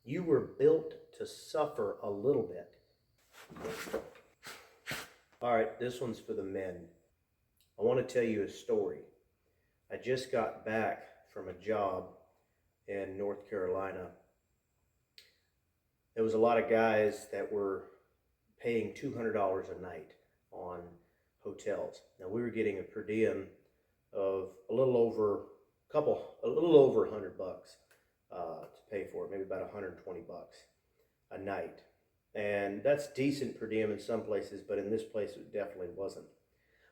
You were built to suffer a little bit. All right, this one's for the men. I want to tell you a story. I just got back from a job in North Carolina. There was a lot of guys that were paying $200 a night on hotels. Now we were getting a per diem of a little over $100 to pay for it, maybe about $120 a night. And that's decent per diem in some places, but in this place it definitely wasn't.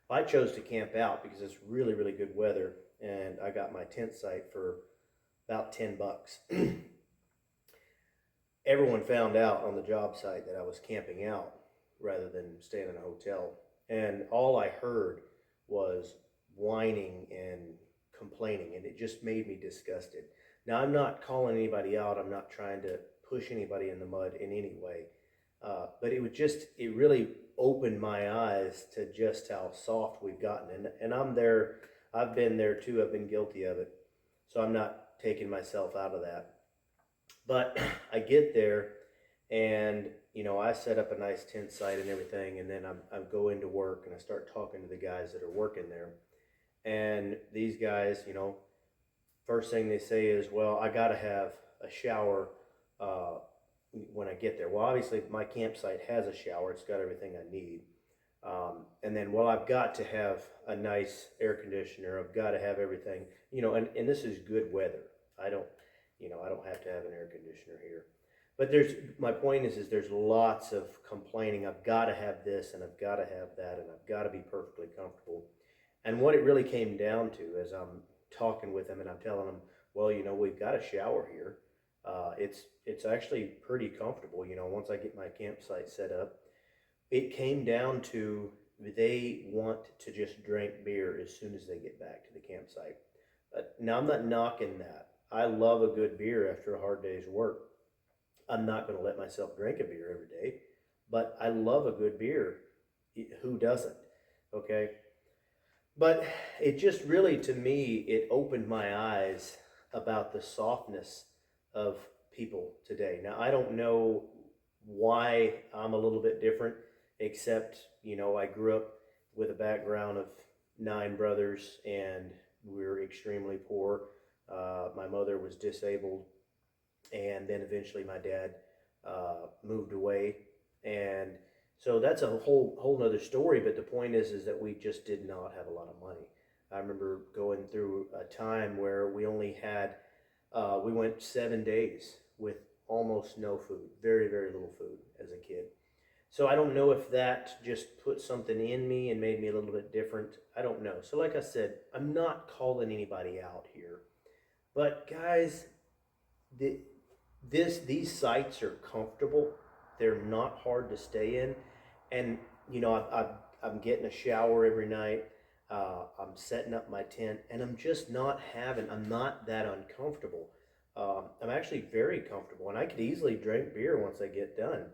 I chose to camp out because it's really, really good weather, and I got my tent site for about $10. Everyone found out on the job site that I was camping out rather than staying in a hotel, and all I heard was whining and complaining, and it just made me disgusted. Now, I'm not calling anybody out. I'm not trying to push anybody in the mud in any way, but it really opened my eyes to just how soft we've gotten, and I'm there. I've been there too. I've been guilty of it, so I'm not taking myself out of that. But I get there, and I set up a nice tent site and everything, and then I go into work and I start talking to the guys that are working there. And these guys, first thing they say is, well, I got to have a shower when I get there. Well, obviously my campsite has a shower. It's got everything I need. And then, well, I've got to have a nice air conditioner. I've got to have everything, and this is good weather. I don't have to have an air conditioner here. But my point is there's lots of complaining. I've got to have this and I've got to have that and I've got to be perfectly comfortable. And what it really came down to is I'm talking with them and I'm telling them, well, we've got a shower here. It's actually pretty comfortable, once I get my campsite set up. It came down to they want to just drink beer as soon as they get back to the campsite. Now, I'm not knocking that. I love a good beer after a hard day's work. I'm not going to let myself drink a beer every day, but I love a good beer. Who doesn't? Okay. But it just really, to me, it opened my eyes about the softness of people today. Now, I don't know why I'm a little bit different, except, I grew up with a background of 9 brothers and we were extremely poor. My mother was disabled, and then eventually my dad moved away, and so that's a whole nother story. But the point is that we just did not have a lot of money. I remember going through a time where we only had we went 7 days with almost no food, very, very little food as a kid. So I don't know if that just put something in me and made me a little bit different. I don't know. So like I said, I'm not calling anybody out here. But guys, these sites are comfortable. They're not hard to stay in, and I'm getting a shower every night. I'm setting up my tent, and I'm not that uncomfortable. I'm actually very comfortable, and I could easily drink beer once I get done.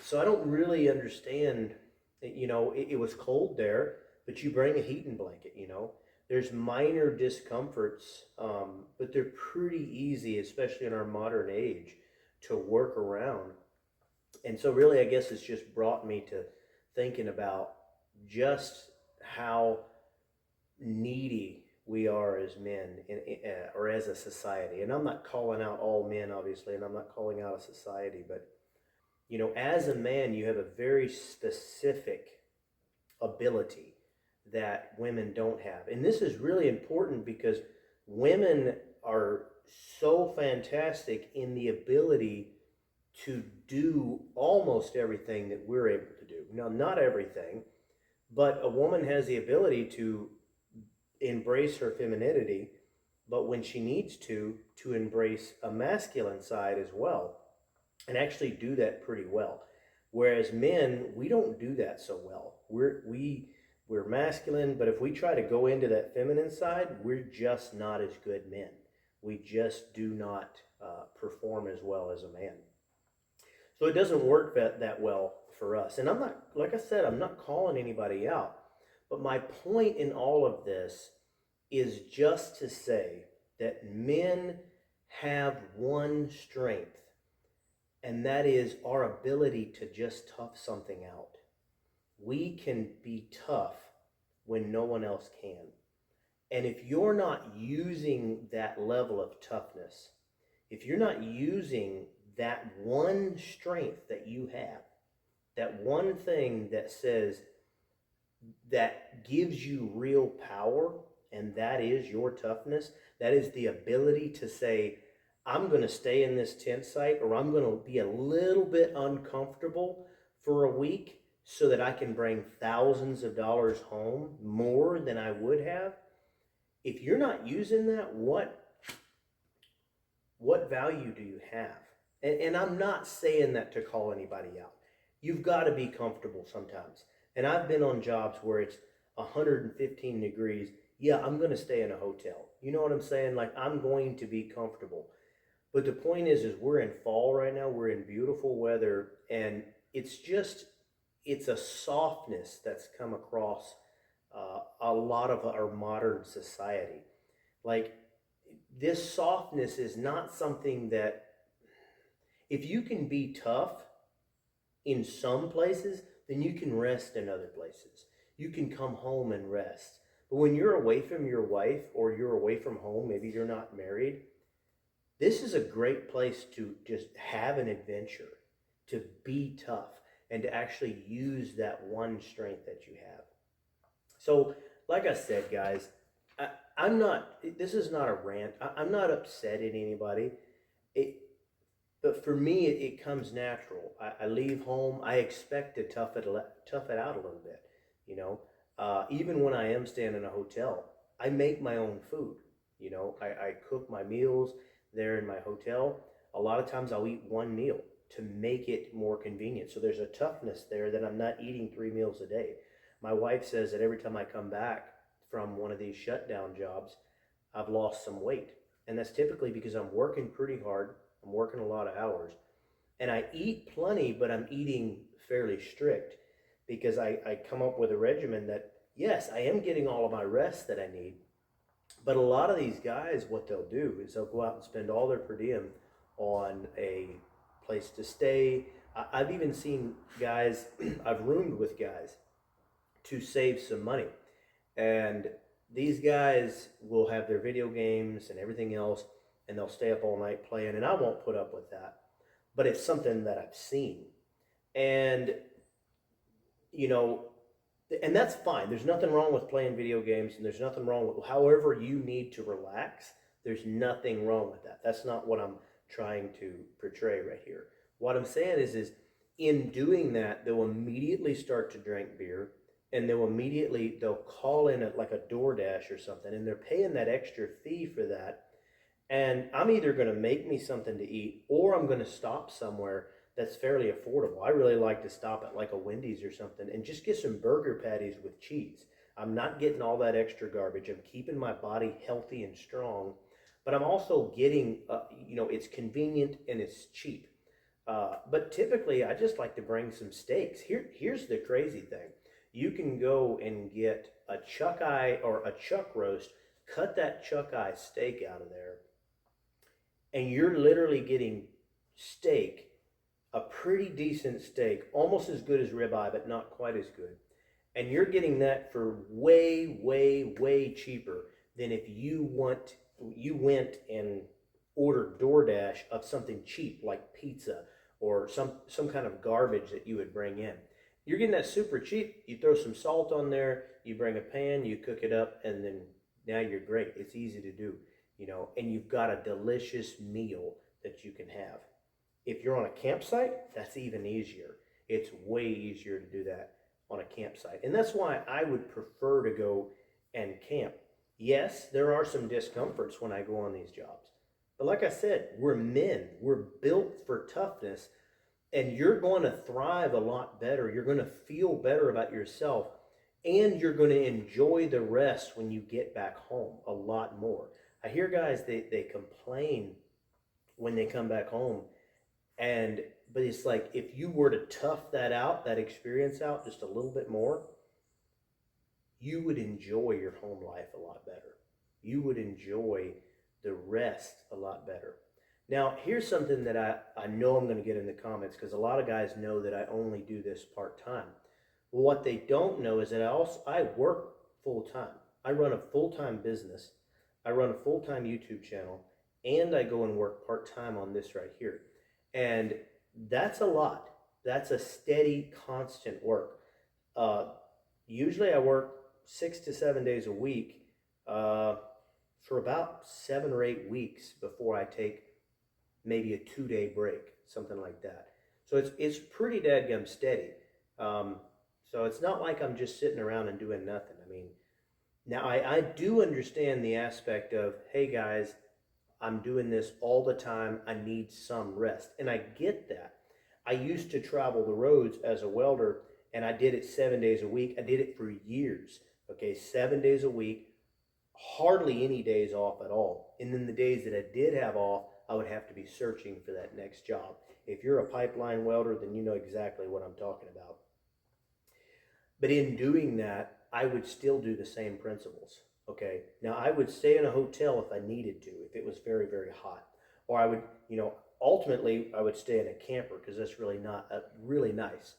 So I don't really understand. It was cold there, but you bring a heating blanket. There's minor discomforts, but they're pretty easy, especially in our modern age, to work around. And so really, I guess it's just brought me to thinking about just how needy we are as men or as a society. And I'm not calling out all men, obviously, and I'm not calling out a society, but, as a man, you have a very specific ability that women don't have. And this is really important because women are so fantastic in the ability to do almost everything that we're able to do. Now, not everything, but a woman has the ability to embrace her femininity, but when she needs to embrace a masculine side as well, and actually do that pretty well. Whereas men, we don't do that so well. We're masculine, but if we try to go into that feminine side, we're just not as good men. We just do not perform as well as a man. So it doesn't work that well for us. And I'm not, like I said, I'm not calling anybody out. But my point in all of this is just to say that men have one strength, and that is our ability to just tough something out. We can be tough when no one else can. And if you're not using that level of toughness, if you're not using that one strength that you have, that one thing that says, that gives you real power, and that is your toughness, that is the ability to say, I'm going to stay in this tent site, or I'm going to be a little bit uncomfortable for a week so that I can bring thousands of dollars home, more than I would have. If you're not using that, what value do you have? And I'm not saying that to call anybody out. You've got to be comfortable sometimes. And I've been on jobs where it's 115 degrees. Yeah, I'm going to stay in a hotel. You know what I'm saying? Like, I'm going to be comfortable. But the point is we're in fall right now. We're in beautiful weather. And it's a softness that's come across a lot of our modern society. Like, this softness is not something that, if you can be tough in some places, then you can rest in other places. You can come home and rest. But when you're away from your wife, or you're away from home, maybe you're not married, this is a great place to just have an adventure, to be tough, and to actually use that one strength that you have. So, like I said, guys, I'm not, this is not a rant. I'm not upset at anybody. It, but for me, it comes natural. I leave home. I expect to tough it out a little bit. You know, even when I am staying in a hotel, I make my own food. You know, I cook my meals there in my hotel. A lot of times I'll eat one meal to make it more convenient. So there's a toughness there that I'm not eating 3 meals a day. My wife says that every time I come back from one of these shutdown jobs, I've lost some weight. And that's typically because I'm working pretty hard. I'm working a lot of hours. And I eat plenty, but I'm eating fairly strict because I come up with a regimen that, yes, I am getting all of my rest that I need. But a lot of these guys, what they'll do is they'll go out and spend all their per diem on a place to stay. I've even seen guys, I've roomed with guys to save some money. And these guys will have their video games and everything else, and they'll stay up all night playing, and I won't put up with that. But it's something that I've seen. And, you know, and that's fine. There's nothing wrong with playing video games, and there's nothing wrong with however you need to relax. There's nothing wrong with that. That's not what I'm trying to portray right here. What I'm saying is in doing that, they'll immediately start to drink beer, and they'll call in like a DoorDash or something, and they're paying that extra fee for that. And I'm either going to make me something to eat, or I'm going to stop somewhere that's fairly affordable. I really like to stop at like a Wendy's or something and just get some burger patties with cheese. I'm not getting all that extra garbage. I'm keeping my body healthy and strong, but I'm also getting, it's convenient and it's cheap. But typically, I just like to bring some steaks. Here's the crazy thing. You can go and get a chuck eye or a chuck roast, cut that chuck eye steak out of there, and you're literally getting steak, a pretty decent steak, almost as good as ribeye, but not quite as good. And you're getting that for way, way, way cheaper than if you went and ordered DoorDash of something cheap like pizza or some kind of garbage that you would bring in. You're getting that super cheap. You throw some salt on there, you bring a pan, you cook it up, and then now you're great. It's easy to do, and you've got a delicious meal that you can have. If you're on a campsite, that's even easier. It's way easier to do that on a campsite. And that's why I would prefer to go and camp. Yes, there are some discomforts when I go on these jobs. But like I said, we're men. We're built for toughness. And you're going to thrive a lot better. You're going to feel better about yourself. And you're going to enjoy the rest when you get back home a lot more. I hear guys, they complain when they come back home. But it's like, if you were to tough that experience out just a little bit more, you would enjoy your home life a lot better. You would enjoy the rest a lot better. Now, here's something that I know I'm going to get in the comments because a lot of guys know that I only do this part time. Well, what they don't know is that I work full time. I run a full time business. I run a full time YouTube channel, and I go and work part time on this right here. And that's a lot. That's a steady, constant work. Uh, Usually, I work 6 to 7 days a week uh, for about 7 or 8 weeks before I take maybe a 2 day break, something like that. So it's pretty dadgum steady. Um, so it's not like I'm just sitting around and doing nothing. I mean, now I do understand the aspect of, hey guys, I'm doing this all the time. I need some rest. And I get that. I used to travel the roads as a welder and I did it 7 days a week. I did it for years. Okay, 7 days a week, hardly any days off at all. And then the days that I did have off, I would have to be searching for that next job. If you're a pipeline welder, then you know exactly what I'm talking about. But in doing that, I would still do the same principles. Okay. Now I would stay in a hotel if I needed to, if it was very, very hot. Or I would, ultimately I would stay in a camper because that's really not really nice.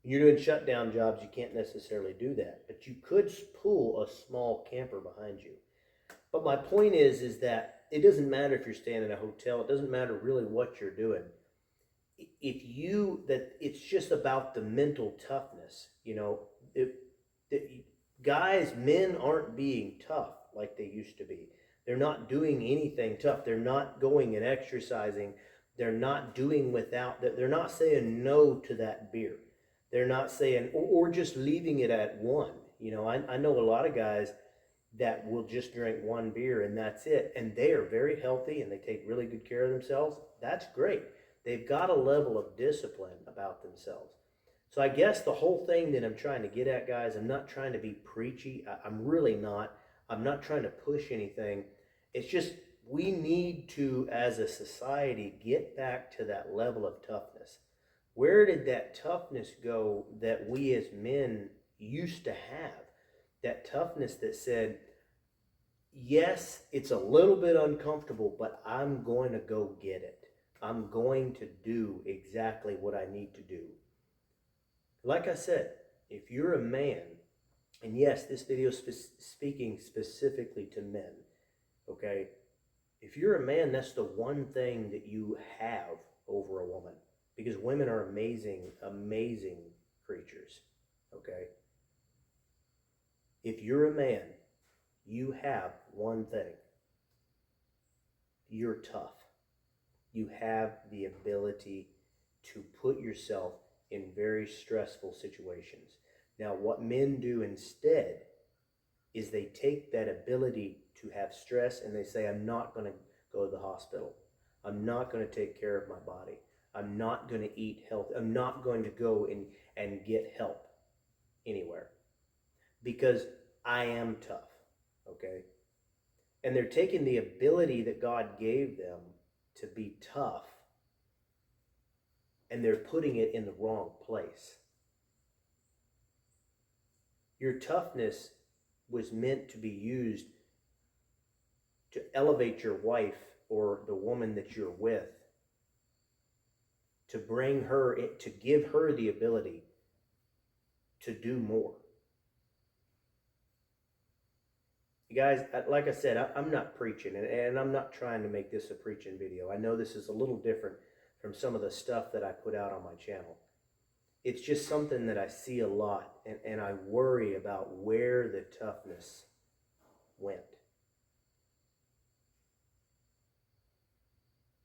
When you're doing shutdown jobs, you can't necessarily do that, but you could pull a small camper behind you. But my point is that it doesn't matter if you're staying in a hotel. It doesn't matter really what you're doing. It's just about the mental toughness. It, guys, men aren't being tough like they used to be. They're not doing anything tough. They're not going and exercising. They're not doing without. They're not saying no to that beer. They're not saying or just leaving it at one. I know a lot of guys that will just drink one beer and that's it. And they are very healthy and they take really good care of themselves. That's great. They've got a level of discipline about themselves. So I guess the whole thing that I'm trying to get at, guys, I'm not trying to be preachy. I'm really not. I'm not trying to push anything. It's just we need to, as a society, get back to that level of toughness. Where did that toughness go that we as men used to have? That toughness that said, yes, it's a little bit uncomfortable, but I'm going to go get it. I'm going to do exactly what I need to do. Like I said, if you're a man, and yes, this video is speaking specifically to men, okay? If you're a man, that's the one thing that you have over a woman. Because women are amazing, amazing creatures, okay? If you're a man, you have one thing. You're tough. You have the ability to put yourself in very stressful situations. Now, what men do instead is they take that ability to have stress and they say, I'm not going to go to the hospital. I'm not going to take care of my body. I'm not going to eat healthy. I'm not going to go and get help anywhere because I am tough, okay? And they're taking the ability that God gave them to be tough and they're putting it in the wrong place. Your toughness was meant to be used to elevate your wife or the woman that you're with, to bring her, to give her the ability to do more. You guys, like I said, I'm not preaching, and I'm not trying to make this a preaching video. I know this is a little different from some of the stuff that I put out on my channel. It's just something that I see a lot, and I worry about where the toughness went.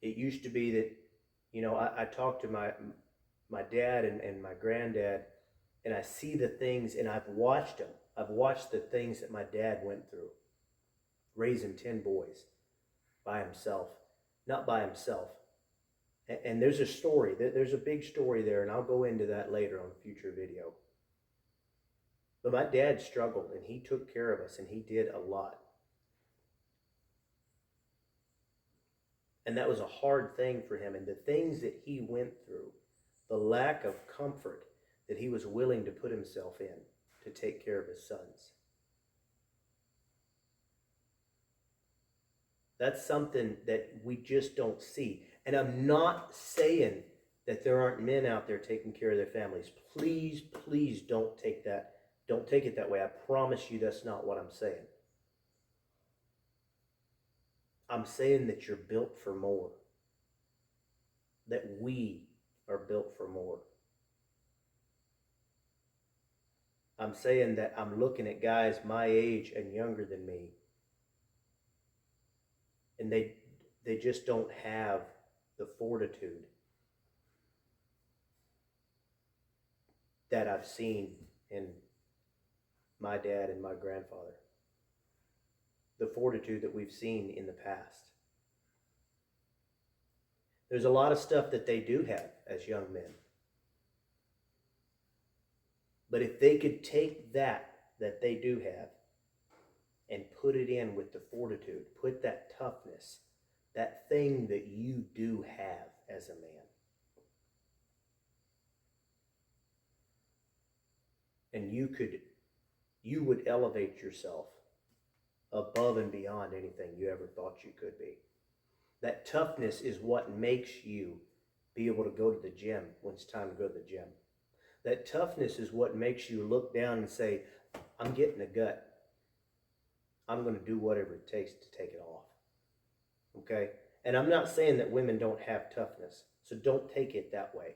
It used to be that, I talked to my dad and my granddad, and I see the things, and I've watched them. I've watched the things that my dad went through, raising 10 boys by himself, not by himself. And there's a story, there's a big story there, and I'll go into that later on a future video. But my dad struggled, and he took care of us, and he did a lot. And that was a hard thing for him. And the things that he went through, the lack of comfort that he was willing to put himself in to take care of his sons. That's something that we just don't see. And I'm not saying that there aren't men out there taking care of their families. Please, please don't take it that way. I promise you that's not what I'm saying. I'm saying that you're built for more. That we are built for more. I'm saying that I'm looking at guys my age and younger than me, and they just don't have the fortitude that I've seen in my dad and my grandfather. The fortitude that we've seen in the past. There's a lot of stuff that they do have as young men. But if they could take that they do have and put it in with the fortitude, put that toughness, that thing that you do have as a man, and you would elevate yourself above and beyond anything you ever thought you could be. That toughness is what makes you be able to go to the gym when it's time to go to the gym. That toughness is what makes you look down and say, I'm getting a gut. I'm going to do whatever it takes to take it off. Okay? And I'm not saying that women don't have toughness, so don't take it that way.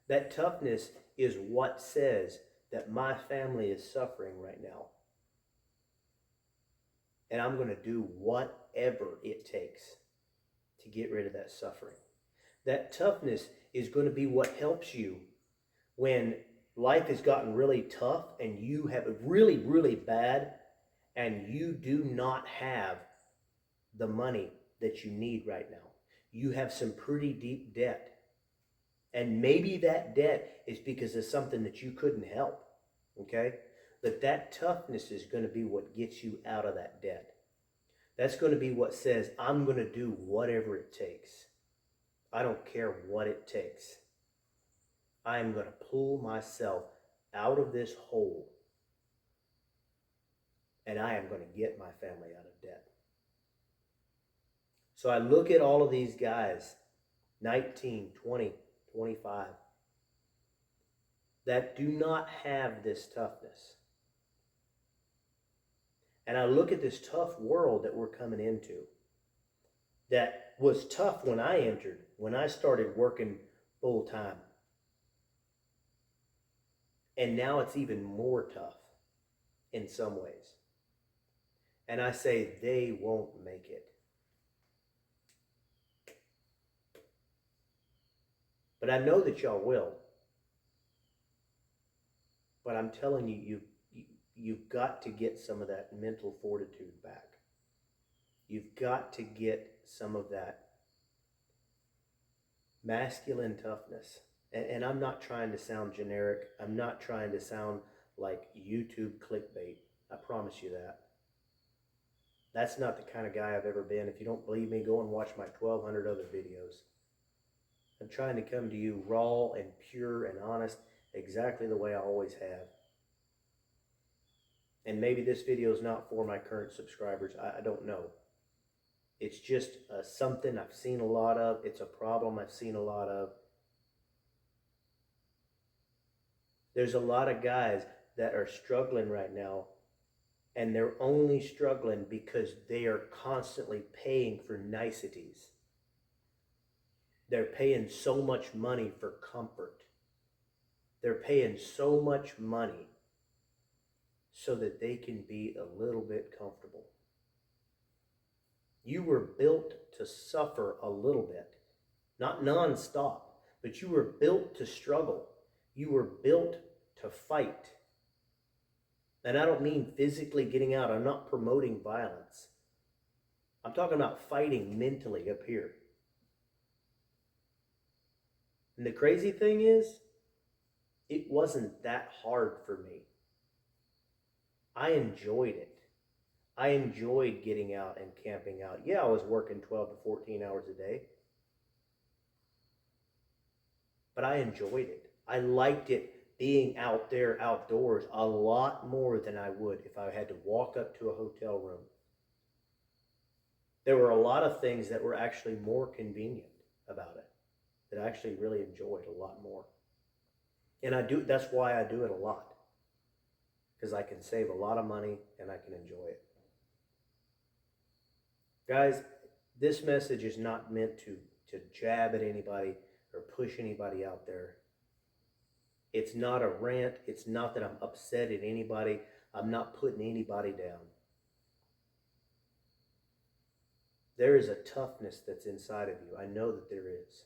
That toughness is what says that my family is suffering right now. And I'm going to do whatever it takes to get rid of that suffering. That toughness is going to be what helps you when life has gotten really tough and you have it really, really bad and you do not have the money that you need right now. You have some pretty deep debt. And maybe that debt is because of something that you couldn't help. Okay? But that toughness is going to be what gets you out of that debt. That's going to be what says, I'm going to do whatever it takes. I don't care what it takes. I am going to pull myself out of this hole. And I am going to get my family out of debt. So I look at all of these guys, 19, 20, 25, that do not have this toughness. And I look at this tough world that we're coming into that was tough when I entered, when I started working full time. And now it's even more tough in some ways. And I say they won't make it. But I know that y'all will. But I'm telling you, you've got to get some of that mental fortitude back. You've got to get some of that masculine toughness. And I'm not trying to sound generic. I'm not trying to sound like YouTube clickbait. I promise you that. That's not the kind of guy I've ever been. If you don't believe me, go and watch my 1,200 other videos. I'm trying to come to you raw and pure and honest, exactly the way I always have. And maybe this video is not for my current subscribers. I don't know. It's just something I've seen a lot of. It's a problem I've seen a lot of. There's a lot of guys that are struggling right now, and they're only struggling because they are constantly paying for niceties. They're paying so much money for comfort. They're paying so much money so that they can be a little bit comfortable. You were built to suffer a little bit, not nonstop, but you were built to struggle. You were built to fight. And I don't mean physically getting out. I'm not promoting violence. I'm talking about fighting mentally up here. And the crazy thing is, it wasn't that hard for me. I enjoyed it. I enjoyed getting out and camping out. Yeah, I was working 12 to 14 hours a day. But I enjoyed it. I liked it being out there outdoors a lot more than I would if I had to walk up to a hotel room There were a lot of things that were actually more convenient about it that I actually really enjoyed a lot more. And that's why I do it a lot, because I can save a lot of money and I can enjoy it. Guys, this message is not meant to jab at anybody or push anybody out there. It's not a rant. It's not that I'm upset at anybody. I'm not putting anybody down. There is a toughness that's inside of you. I know that there is.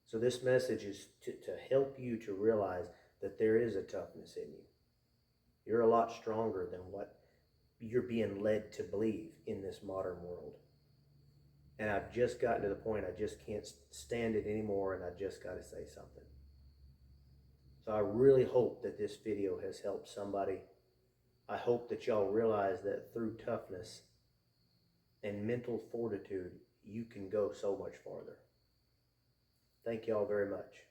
So this message is to help you to realize that there is a toughness in you. You're a lot stronger than what you're being led to believe in this modern world. And I've just gotten to the point I just can't stand it anymore, and I just got to say something. So I really hope that this video has helped somebody. I hope that y'all realize that through toughness and mental fortitude, you can go so much farther. Thank y'all very much.